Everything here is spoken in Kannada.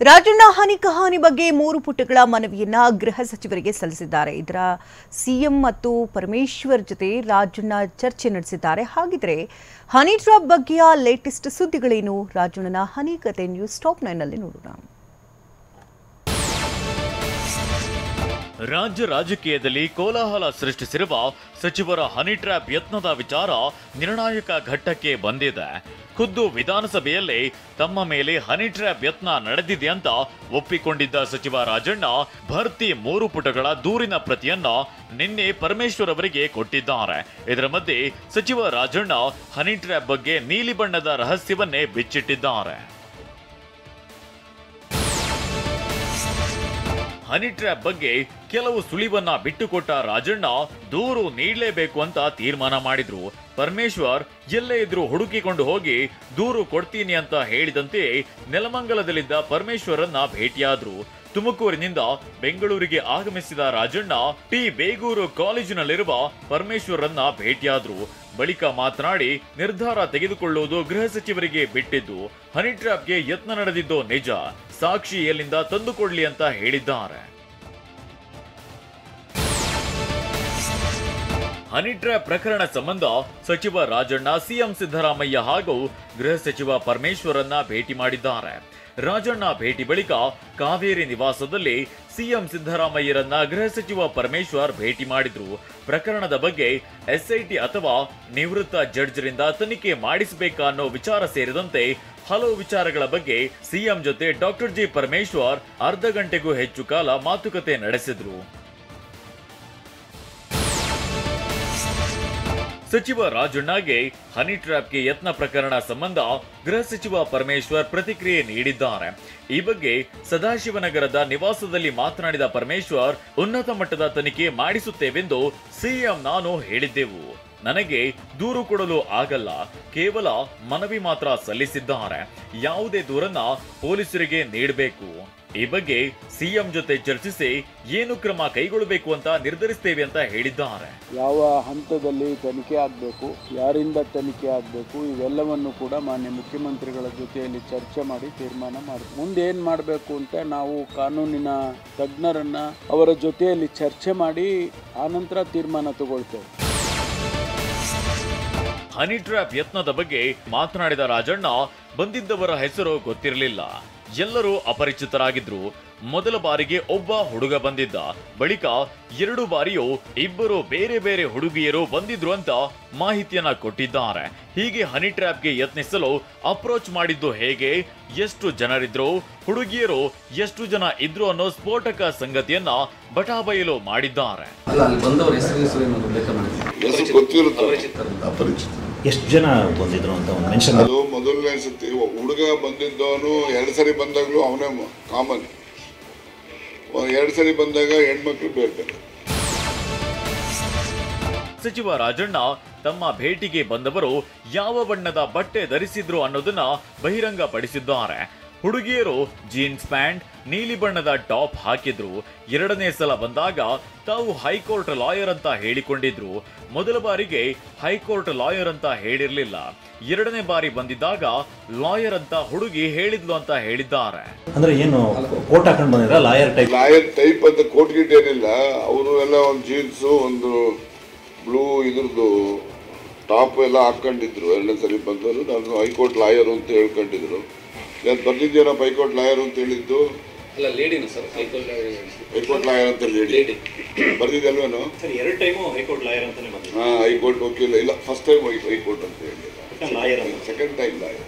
ರಾಜಣ್ಣ ಹಾನಿ ಬಗ್ಗೆ 3 ಪುಟಗಳ ಮನವಿಯನ್ನ ಗೃಹ ಸಚಿವರಿಗೆ ಸಲ್ಲಿಸಿದ್ದಾರೆ. ಇದರ ಸಿಎಂ ಮತ್ತು ಪರಮೇಶ್ವರ್ ಜೊತೆ ರಾಜಣ್ಣ ಚರ್ಚೆ ನಡೆಸಿದ್ದಾರೆ. ಹಾಗಿದ್ರೆ ಹನಿ ಟ್ರ್ಯಾಪ್ ಬಗ್ಗೆಯ ಲೇಟೆಸ್ಟ್ ಸುದ್ದಿಗಳೇನು? ರಾಜಣ್ಣನ ಹನಿ ಕತೆ ನ್ಯೂಸ್ ಟಾಪ್ 9 ನಲ್ಲಿ ನೋಡೋಣ. ರಾಜ್ಯ ರಾಜಕೀಯದಲ್ಲಿ ಕೋಲಾಹಲ ಸೃಷ್ಟಿಸಿರುವ ಸಚಿವರ ಹನಿ ಟ್ರ್ಯಾಪ್ ಯತ್ನದ ವಿಚಾರ ನಿರ್ಣಾಯಕ ಘಟ್ಟಕ್ಕೆ ಬಂದಿದೆ. ಖುದ್ದು ವಿಧಾನಸಭೆಯಲ್ಲಿ ತಮ್ಮ ಮೇಲೆ ಹನಿ ಟ್ರ್ಯಾಪ್ ಯತ್ನ ನಡೆದಿದೆ ಅಂತ ಒಪ್ಪಿಕೊಂಡಿದ್ದ ಸಚಿವ ರಾಜಣ್ಣ ಭರ್ತಿ 3 ಪುಟಗಳ ದೂರಿನ ಪ್ರತಿಯನ್ನ ನಿನ್ನೆ ಪರಮೇಶ್ವರ್ ಅವರಿಗೆ ಕೊಟ್ಟಿದ್ದಾರೆ. ಇದರ ಮಧ್ಯೆ ಸಚಿವ ರಾಜಣ್ಣ ಹನಿ ಟ್ರ್ಯಾಪ್ ಬಗ್ಗೆ ನೀಲಿ ಬಣ್ಣದ ರಹಸ್ಯವನ್ನೇ ಬಿಚ್ಚಿಟ್ಟಿದ್ದಾರೆ. ಹನಿ ಟ್ರ್ಯಾಪ್ ಬಗ್ಗೆ ಕೆಲವು ಸುಳಿವನ್ನ ಬಿಟ್ಟುಕೊಟ್ಟ ರಾಜಣ್ಣ ದೂರು ನೀಡಲೇಬೇಕು ಅಂತ ತೀರ್ಮಾನ ಮಾಡಿದ್ರು. ಪರಮೇಶ್ವರ್ ಎಲ್ಲೇ ಇದ್ರೂ ಹುಡುಕಿಕೊಂಡು ಹೋಗಿ ದೂರು ಕೊಡ್ತೀನಿ ಅಂತ ಹೇಳಿದಂತೆ ನೆಲಮಂಗಲದಲ್ಲಿದ್ದ ಪರಮೇಶ್ವರನ್ನ ಭೇಟಿಯಾದ್ರು. ತುಮಕೂರಿನಿಂದ ಬೆಂಗಳೂರಿಗೆ ಆಗಮಿಸಿದ ರಾಜಣ್ಣ ಟಿ ಬೇಗೂರು ಕಾಲೇಜಿನಲ್ಲಿರುವ ಪರಮೇಶ್ವರನ್ನ ಭೇಟಿಯಾದ್ರು. ಬಳಿಕ ಮಾತನಾಡಿ ನಿರ್ಧಾರ ತೆಗೆದುಕೊಳ್ಳುವುದು ಗೃಹ ಸಚಿವರಿಗೆ ಬಿಟ್ಟಿದ್ದು, ಹನಿ ಟ್ರ್ಯಾಪ್ಗೆ ಯತ್ನ ನಡೆದಿದ್ದು ನಿಜ, ಸಾಕ್ಷಿ ಎಲ್ಲಿಂದ ತಂದುಕೊಡ್ಲಿ ಅಂತ ಹೇಳಿದ್ದಾರೆ. ಹನಿ ಟ್ರ್ಯಾಪ್ ಪ್ರಕರಣ ಸಂಬಂಧ ಸಚಿವ ರಾಜಣ್ಣ ಸಿಎಂ ಸಿದ್ದರಾಮಯ್ಯ ಹಾಗೂ ಗೃಹ ಸಚಿವ ಪರಮೇಶ್ವರನ್ನ ಭೇಟಿ ಮಾಡಿದ್ದಾರೆ. ರಾಜಣ್ಣ ಭೇಟಿ ಬಳಿಕ ಕಾವೇರಿ ನಿವಾಸದಲ್ಲಿ ಸಿಎಂ ಸಿದ್ದರಾಮಯ್ಯರನ್ನ ಗೃಹ ಸಚಿವ ಪರಮೇಶ್ವರ್ ಭೇಟಿ ಮಾಡಿದ್ರು. ಪ್ರಕರಣದ ಬಗ್ಗೆ ಎಸ್ಐಟಿ ಅಥವಾ ನಿವೃತ್ತ ಜಡ್ಜ್ರಿಂದ ತನಿಖೆ ಮಾಡಿಸಬೇಕಾ ಅನ್ನೋ ವಿಚಾರ ಸೇರಿದಂತೆ ಹಲವು ವಿಚಾರಗಳ ಬಗ್ಗೆ ಸಿಎಂ ಜೊತೆ ಡಾಕ್ಟರ್ ಜಿ ಪರಮೇಶ್ವರ್ ಅರ್ಧ ಗಂಟೆಗೂ ಹೆಚ್ಚು ಕಾಲ ಮಾತುಕತೆ ನಡೆಸಿದ್ರು. ಸಚಿವ ರಾಜಣ್ಣಗೆ ಹನಿ ಟ್ರ್ಯಾಪ್ಗೆ ಯತ್ನ ಪ್ರಕರಣ ಸಂಬಂಧ ಗೃಹ ಸಚಿವ ಪರಮೇಶ್ವರ್ ಪ್ರತಿಕ್ರಿಯೆ ನೀಡಿದ್ದಾರೆ. ಈ ಬಗ್ಗೆ ಸದಾಶಿವನಗರದ ನಿವಾಸದಲ್ಲಿ ಮಾತನಾಡಿದ ಪರಮೇಶ್ವರ್, ಉನ್ನತ ಮಟ್ಟದ ತನಿಖೆ ಮಾಡಿಸುತ್ತೇವೆಂದು ಸಿಎಂ ನಾನು ಹೇಳಿದ್ದೆವು. ನನಗೆ ದೂರು ಕೊಡಲು ಆಗಲ್ಲ, ಕೇವಲ ಮನವಿ ಮಾತ್ರ ಸಲ್ಲಿಸಿದ್ದಾರೆ. ಯಾವುದೇ ದೂರನ್ನ ಪೊಲೀಸರಿಗೆ ನೀಡಬೇಕು. ಈ ಬಗ್ಗೆ ಸಿಎಂ ಜೊತೆ ಚರ್ಚಿಸಿ ಏನು ಕ್ರಮ ಕೈಗೊಳ್ಳಬೇಕು ಅಂತ ನಿರ್ಧರಿಸುತ್ತೇವೆ ಅಂತ ಹೇಳಿದ್ದಾರೆ. ಯಾವ ಹಂತದಲ್ಲಿ ತನಿಖೆ ಆಗಬೇಕು, ಯಾರಿಂದ ತನಿಖೆ ಆಗಬೇಕು, ಇವೆಲ್ಲವನ್ನು ಕೂಡ ಮಾನ್ಯ ಮುಖ್ಯಮಂತ್ರಿಗಳ ಜೊತೆಯಲ್ಲಿ ಚರ್ಚೆ ಮಾಡಿ ತೀರ್ಮಾನ ಮಾಡಬೇಕು. ಮುಂದೆ ಏನು ಮಾಡಬೇಕು ಅಂತ ನಾವು ಕಾನೂನಿನ ತಜ್ಞರನ್ನ ಅವರ ಜೊತೆಯಲ್ಲಿ ಚರ್ಚೆ ಮಾಡಿ ಆನಂತರ ತೀರ್ಮಾನ ತಗೊಳ್ತೇವೆ. ಹನಿ ಟ್ರ್ಯಾಪ್ ಯತ್ನದ ಬಗ್ಗೆ ಮಾತನಾಡಿದ ರಾಜಣ್ಣ, ಬಂದಿದ್ದವರ ಹೆಸರು ಗೊತ್ತಿರಲಿಲ್ಲ, ಎಲ್ಲರೂ ಅಪರಿಚಿತರಾಗಿದ್ರು. ಮೊದಲ ಬಾರಿಗೆ ಒಬ್ಬ ಹುಡುಗ ಬಂದಿದ್ದ, ಬಳಿಕ 2 ಬಾರಿಯೂ ಇಬ್ಬರು ಬೇರೆ ಬೇರೆ ಹುಡುಗಿಯರು ಬಂದಿದ್ರು ಅಂತ ಮಾಹಿತಿಯನ್ನ ಕೊಟ್ಟಿದ್ದಾರೆ. ಹೀಗೆ ಹನಿ ಟ್ರ್ಯಾಪ್ಗೆ ಯತ್ನಿಸಲು ಅಪ್ರೋಚ್ ಮಾಡಿದ್ದು ಹೇಗೆ, ಎಷ್ಟು ಜನರಿದ್ರು, ಹುಡುಗಿಯರು ಎಷ್ಟು ಜನ ಇದ್ರು ಅನ್ನೋ ಸ್ಫೋಟಕ ಸಂಗತಿಯನ್ನ ಬಟಾಬಯಲು ಮಾಡಿದ್ದಾರೆ. ಎಷ್ಟು ಜನ ಬಂದಿದ್ರು ಅಂತ ಒಂದು ಮೆನ್ಷನ್. ಅದು ಮೊದಲನೇ ಸತಿ ಹುಡುಗ ಬಂದಿದ್ದವನು 2 ಸರಿ ಬಂದಾಗಲೂ ಅವನೇ ಕಾಮನ್. 2 ಸರಿ ಬಂದಾಗ ಹೆಣ್ಮಕ್ಳು ಬೇರೆ. ಸಚಿವ ರಾಜಣ್ಣ ತಮ್ಮ ಭೇಟಿಗೆ ಬಂದವರು ಯಾವ ಬಣ್ಣದ ಬಟ್ಟೆ ಧರಿಸಿದ್ರು ಅನ್ನೋದನ್ನ ಬಹಿರಂಗ ಪಡಿಸಿದ್ದಾರೆ. ಹುಡುಗಿಯರು ಜೀನ್ಸ್ ಪ್ಯಾಂಟ್, ನೀಲಿ ಬಣ್ಣದ ಟಾಪ್ ಹಾಕಿದ್ರು. 2ನೇ ಸಲ ಬಂದಾಗ ತಾವು ಹೈಕೋರ್ಟ್ ಲಾಯರ್ ಅಂತ ಹೇಳಿಕೊಂಡಿದ್ರು. ಮೊದಲ ಬಾರಿಗೆ ಹೈಕೋರ್ಟ್ ಲಾಯರ್ ಅಂತ ಹೇಳಿರ್ಲಿಲ್ಲ. 2ನೇ ಬಾರಿ ಬಂದಿದ್ದಾಗ ಲಾಯರ್ ಅಂತ ಹುಡುಗಿ ಹೇಳಿದ್ಲು ಅಂತ ಹೇಳಿದ್ದಾರೆ. ಅಂದ್ರೆ ಏನು ಕೋಟ್ ಹಾಕೊಂಡು ಬಂದಿದ್ರ? ಲಾಯರ್ ಟೈಪ್ ಅಂತ ಕೋಟ್ ಗಿಟ್ ಏನಿಲ್ಲ. ಅವರು ಎಲ್ಲ ಒಂದು ಜೀನ್ಸ್, ಒಂದು ಬ್ಲೂ ಇದ್ರದ್ದು ಟಾಪ್ ಎಲ್ಲ ಹಾಕೊಂಡಿದ್ರು. 2ನೇ ಸರಿ ಬಂದವರು ನಾನು ಹೈಕೋರ್ಟ್ ಲಾಯರ್ ಅಂತ ಹೇಳ್ಕೊಂಡಿದ್ರು. ಬರ್ದಿದ್ದೇನೋ ಹೈಕೋರ್ಟ್ ಲಾಯರ್ ಅಂತ ಹೇಳಿದ್ದು? ಅಲ್ಲ, ಲೇಡಿನ ಸರ್, ಹೈಕೋರ್ಟ್ ಲಾಯರ್ ಅಂತ ಲೇಡಿ ಬರ್ದಿದ್ದಲ್ವೇನೋ? ಎರಡು ಟೈಮು ಹೈಕೋರ್ಟ್ ಲಾಯರ್ ಅಂತಾನೆ ಬಂದಿದೆ. ಹೈಕೋರ್ಟ್ ವಕೀಲ ಇಲ್ಲ, ಫಸ್ಟ್ ಟೈಮ್ ಹೈಕೋರ್ಟ್ ಅಂತ ಹೇಳಿಲ್ಲ, ಸೆಕೆಂಡ್ ಟೈಮ್ ಲಾಯರ್.